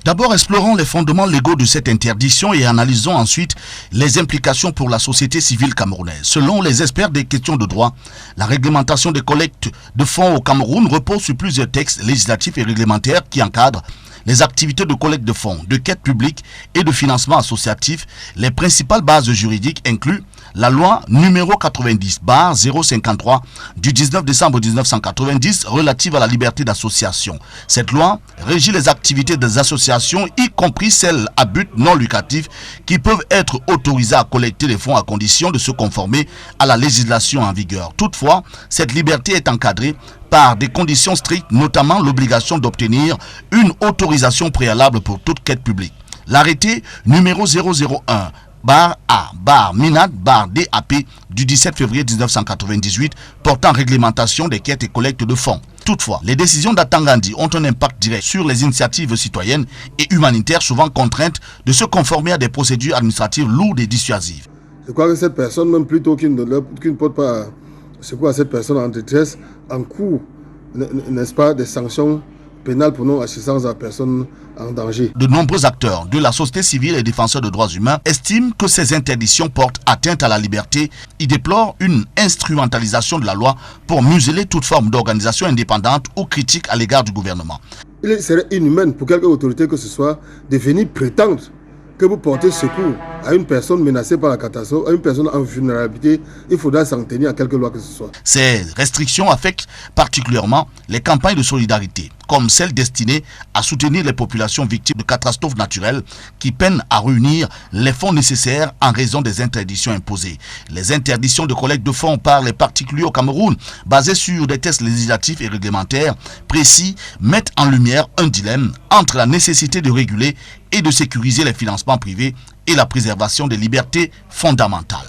D'abord, explorons les fondements légaux de cette interdiction et analysons ensuite les implications pour la société civile camerounaise. Selon les experts des questions de droit, la réglementation des collectes de fonds au Cameroun repose sur plusieurs textes législatifs et réglementaires qui encadrent les activités de collecte de fonds, de quête publique et de financement associatif. Les principales bases juridiques incluent la loi numéro 90/053 du 19 décembre 1990 relative à la liberté d'association. Cette loi régit les activités des associations, y compris celles à but non lucratif, qui peuvent être autorisées à collecter les fonds à condition de se conformer à la législation en vigueur. Toutefois, cette liberté est encadrée par des conditions strictes, notamment l'obligation d'obtenir une autorisation préalable pour toute quête publique. L'arrêté numéro 001/A/MINAD/DAP du 17 février 1998 portant réglementation des quêtes et collectes de fonds. Toutefois, les décisions d'Atangandi ont un impact direct sur les initiatives citoyennes et humanitaires, souvent contraintes de se conformer à des procédures administratives lourdes et dissuasives. Je crois que cette personne, même plutôt qu'il ne porte pas secours à cette personne en détresse, en cours, n'est-ce pas, des sanctions pénales pour non-assistance à la personne en danger. De nombreux acteurs de la société civile et défenseurs de droits humains estiment que ces interdictions portent atteinte à la liberté. Ils déplorent une instrumentalisation de la loi pour museler toute forme d'organisation indépendante ou critique à l'égard du gouvernement. Il serait inhumain pour quelque autorité que ce soit de venir prétendre que vous portez secours à une personne menacée par la catastrophe, à une personne en vulnérabilité. Il faudra s'en tenir à quelque loi que ce soit. Ces restrictions affectent particulièrement les campagnes de solidarité, comme celles destinées à soutenir les populations victimes de catastrophes naturelles qui peinent à réunir les fonds nécessaires en raison des interdictions imposées. Les interdictions de collecte de fonds par les particuliers au Cameroun, basées sur des textes législatifs et réglementaires précis, mettent en lumière un dilemme entre la nécessité de réguler et de sécuriser les financements privés et la préservation des libertés fondamentales.